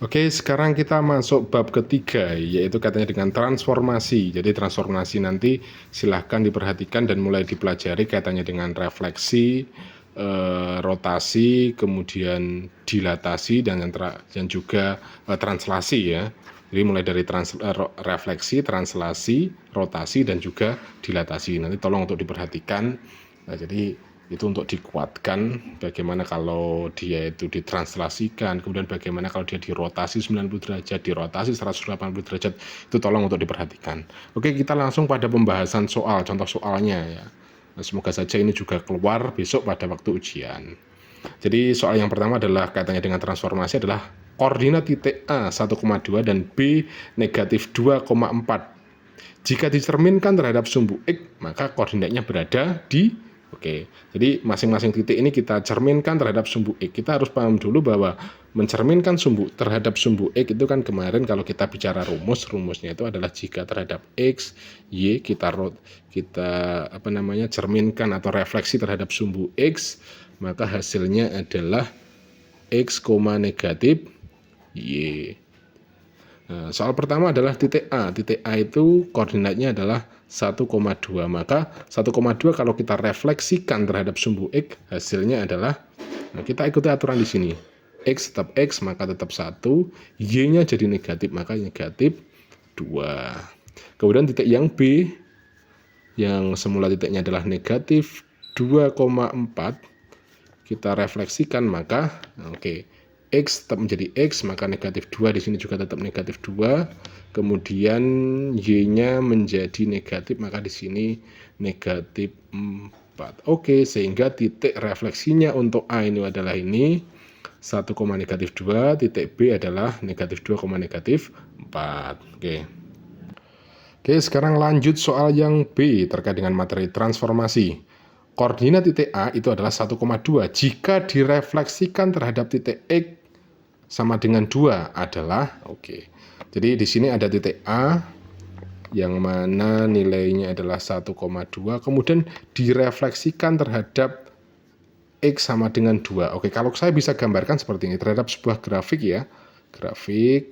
Oke, sekarang kita masuk bab ketiga, yaitu katanya dengan transformasi. Jadi transformasi nanti silahkan diperhatikan dan mulai dipelajari kaitannya dengan refleksi, rotasi, kemudian dilatasi, dan juga translasi ya. Jadi mulai dari refleksi, translasi, rotasi, dan juga dilatasi. Nanti tolong untuk diperhatikan. Nah, jadi itu untuk dikuatkan bagaimana kalau dia itu ditranslasikan, kemudian bagaimana kalau dia dirotasi 90 derajat, dirotasi 180 derajat, itu tolong untuk diperhatikan. Oke, kita langsung pada pembahasan soal, contoh soalnya ya. Nah, semoga saja ini juga keluar besok pada waktu ujian. Jadi soal yang pertama adalah kaitannya dengan transformasi adalah koordinat titik A 1,2 dan B negatif 2,4. Jika dicerminkan terhadap sumbu X, maka koordinatnya berada di Oke, jadi masing-masing titik ini kita cerminkan terhadap sumbu X. Kita harus paham dulu bahwa mencerminkan sumbu terhadap sumbu X itu kan kemarin kalau kita bicara rumusnya itu adalah jika terhadap X, Y kita cerminkan atau refleksi terhadap sumbu X, maka hasilnya adalah X, negatif Y. Nah, soal pertama adalah titik A. Titik A itu koordinatnya adalah 1,2. Maka 1,2 kalau kita refleksikan terhadap sumbu X, hasilnya adalah, nah kita ikuti aturan di sini. X tetap X, maka tetap 1. Y-nya jadi negatif, maka negatif 2. Kemudian titik yang B, yang semula titiknya adalah negatif 2,4, kita refleksikan, maka oke. X tetap menjadi X, maka negatif 2 di sini juga tetap negatif 2. Kemudian Y-nya menjadi negatif, maka di sini negatif 4. Oke, sehingga titik refleksinya untuk A ini adalah ini 1, negatif 2, titik B adalah negatif 2, negatif 4. Oke, sekarang lanjut soal yang B terkait dengan materi transformasi. Koordinat titik A itu adalah 1,2. Jika direfleksikan terhadap titik X sama dengan 2 adalah, oke. Jadi di sini ada titik A yang mana nilainya adalah 1,2, kemudian direfleksikan terhadap X sama dengan 2. Oke, kalau saya bisa gambarkan seperti ini terhadap sebuah grafik ya. Grafik.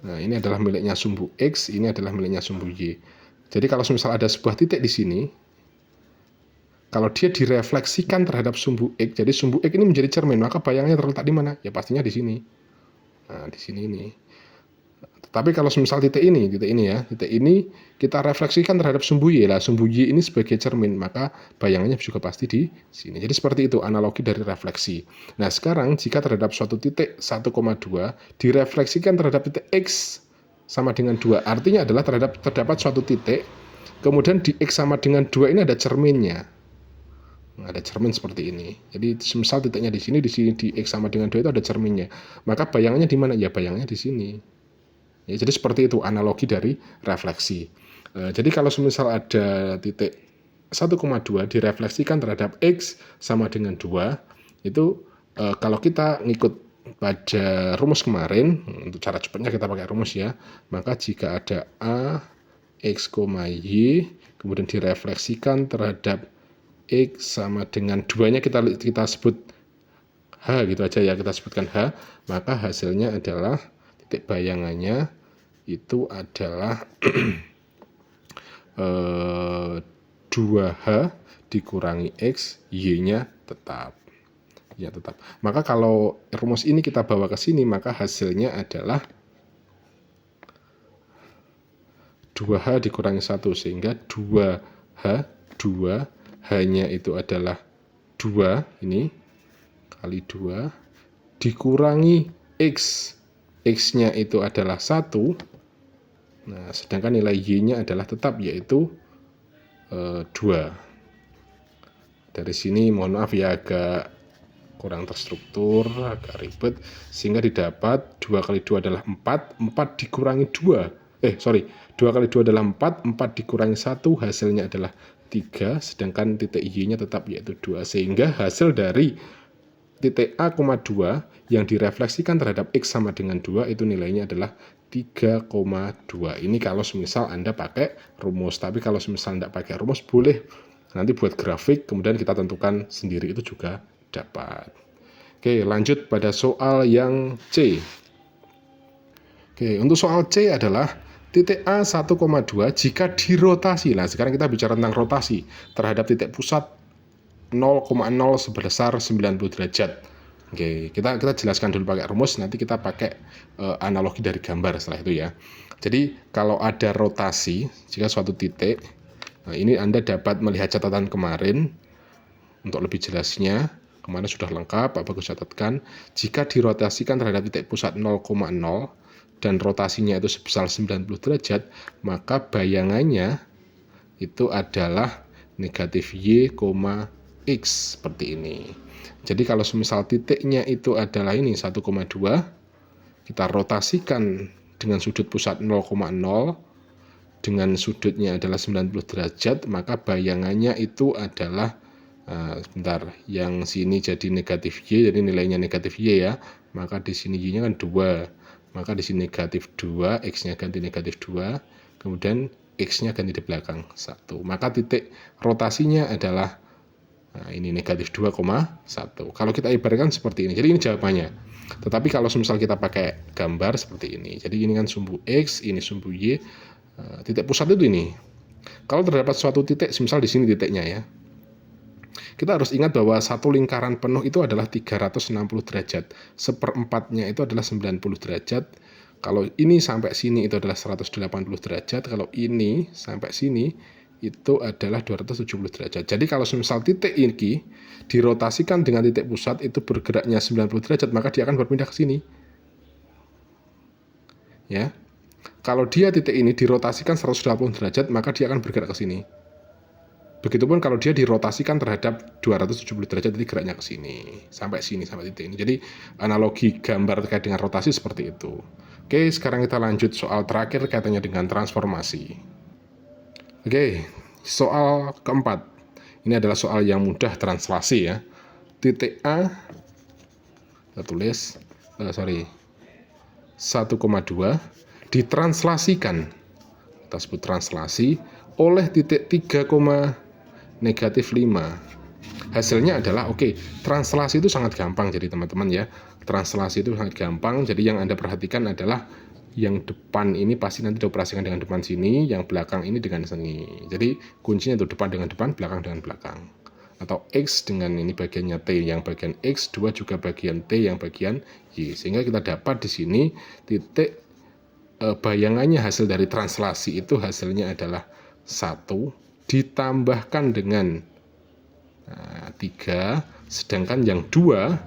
Nah, ini adalah miliknya sumbu X, ini adalah miliknya sumbu Y. Jadi kalau misal ada sebuah titik di sini, kalau dia direfleksikan terhadap sumbu X, jadi sumbu X ini menjadi cermin, maka bayangnya terletak di mana? Ya pastinya di sini. Nah, di sini ini. Tapi kalau misal titik ini ya, titik ini kita refleksikan terhadap sumbu Y, lah sumbu Y ini sebagai cermin, maka bayangannya juga pasti di sini. Jadi seperti itu analogi dari refleksi. Nah, sekarang jika terhadap suatu titik 1,2 direfleksikan terhadap titik X sama dengan 2, artinya adalah terdapat suatu titik, kemudian di X sama dengan 2 ini ada cerminnya. Nah, ada cermin seperti ini. Jadi misal titiknya di sini di X sama dengan 2 itu ada cerminnya. Maka bayangannya di mana? Ya bayangannya di sini. Ya, jadi seperti itu analogi dari refleksi. Jadi kalau misal ada titik 1,2 direfleksikan terhadap X sama dengan 2, itu kalau kita ngikut pada rumus kemarin, untuk cara cepatnya kita pakai rumus ya, maka jika ada A, X, Y, kemudian direfleksikan terhadap X sama dengan 2-nya kita sebut H gitu aja ya, kita sebutkan H, maka hasilnya adalah titik bayangannya itu adalah 2H dikurangi X, Y-nya tetap. Ya, tetap. Maka kalau rumus ini kita bawa ke sini, maka hasilnya adalah 2H dikurangi 1, sehingga 2H, 2 H-nya itu adalah 2, ini kali 2, dikurangi X. X-nya itu adalah 1. Nah, sedangkan nilai Y-nya adalah tetap, yaitu 2. Dari sini mohon maaf ya, agak kurang terstruktur, agak ribet, sehingga didapat 2 kali 2 adalah 4, 4 dikurangi 2. 2 kali 2 adalah 4, 4 dikurangi 1, hasilnya adalah 3, sedangkan titik Y-nya tetap yaitu 2, sehingga hasil dari titik A, 2 yang direfleksikan terhadap X sama dengan 2 itu nilainya adalah 3,2. Ini kalau semisal Anda pakai rumus, tapi kalau semisal Anda pakai rumus boleh nanti buat grafik, kemudian kita tentukan sendiri, itu juga dapat. Oke, lanjut pada soal yang C. Oke, untuk soal C adalah titik A 1,2 jika dirotasi. Nah, sekarang kita bicara tentang rotasi terhadap titik pusat 0,0 sebesar 90 derajat. Oke, kita jelaskan dulu pakai rumus, nanti kita pakai analogi dari gambar setelah itu ya. Jadi, kalau ada rotasi, jika suatu titik, nah ini Anda dapat melihat catatan kemarin, untuk lebih jelasnya, kemarin sudah lengkap, Pak Bagus catatkan, jika dirotasikan terhadap titik pusat 0,0, dan rotasinya itu sebesar 90 derajat, maka bayangannya itu adalah negatif Y, X seperti ini. Jadi kalau semisal titiknya itu adalah ini 1,2, kita rotasikan dengan sudut pusat 0,0 dengan sudutnya adalah 90 derajat, maka bayangannya itu adalah sebentar, yang sini jadi negatif Y, jadi nilainya negatif Y ya, maka di sini Y-nya kan 2, maka di sini negatif 2, X-nya ganti negatif 2, kemudian X-nya ganti di belakang 1, maka titik rotasinya adalah ini negatif 2,1. Kalau kita ibaratkan seperti ini, jadi ini jawabannya. Tetapi kalau misal kita pakai gambar seperti ini, jadi ini kan sumbu X, ini sumbu Y, titik pusat itu ini. Kalau terdapat suatu titik, misal di sini titiknya ya, kita harus ingat bahwa satu lingkaran penuh itu adalah 360 derajat. Seperempatnya itu adalah 90 derajat. Kalau ini sampai sini itu adalah 180 derajat. Kalau ini sampai sini itu adalah 270 derajat. Jadi kalau misal titik ini dirotasikan dengan titik pusat itu bergeraknya 90 derajat, maka dia akan berpindah ke sini. Ya. Kalau dia titik ini dirotasikan 180 derajat, maka dia akan bergerak ke sini. Begitupun kalau dia dirotasikan terhadap 270 derajat, jadi geraknya ke sini, sampai sini, sampai titik ini. Jadi analogi gambar terkait dengan rotasi seperti itu. Oke, sekarang kita lanjut soal terakhir kaitannya dengan transformasi. Oke, soal keempat. Ini adalah soal yang mudah translasi ya. Titik A, kita tulis, 1,2 ditranslasikan, kita sebut translasi, oleh titik 3, negatif 5. Hasilnya adalah translasi itu sangat gampang, jadi teman-teman ya, translasi itu sangat gampang. Jadi yang Anda perhatikan adalah yang depan ini pasti nanti dioperasikan dengan depan sini, yang belakang ini dengan sini. Jadi kuncinya itu depan dengan depan, belakang dengan belakang. Atau X dengan ini bagiannya T, yang bagian X, 2 juga bagian T, yang bagian Y. Sehingga kita dapat di sini titik bayangannya hasil dari translasi itu hasilnya adalah 1 ditambahkan dengan 3, sedangkan yang 2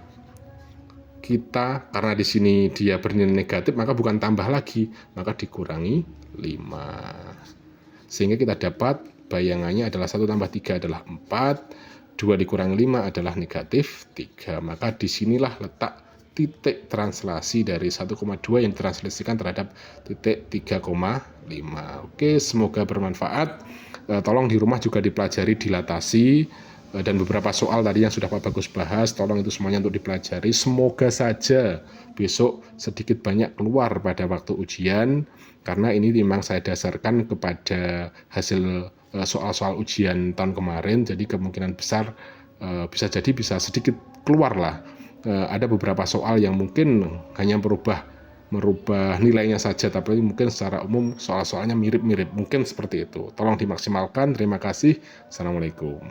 kita, karena di sini dia bernilai negatif, maka bukan tambah lagi, maka dikurangi 5. Sehingga kita dapat bayangannya adalah 1 tambah 3 adalah 4, 2 dikurangi 5 adalah negatif 3. Maka disinilah letak titik translasi dari 1,2 yang ditranslasikan terhadap titik 3,5. Oke, semoga bermanfaat. Tolong di rumah juga dipelajari dilatasi, dan beberapa soal tadi yang sudah Pak Bagus bahas, tolong itu semuanya untuk dipelajari. Semoga saja besok sedikit banyak keluar pada waktu ujian, karena ini memang saya dasarkan kepada hasil soal-soal ujian tahun kemarin, jadi kemungkinan besar bisa sedikit keluar lah. Ada beberapa soal yang mungkin hanya merubah nilainya saja, tapi mungkin secara umum soal-soalnya mirip-mirip, mungkin seperti itu. Tolong dimaksimalkan. Terima kasih. Assalamualaikum.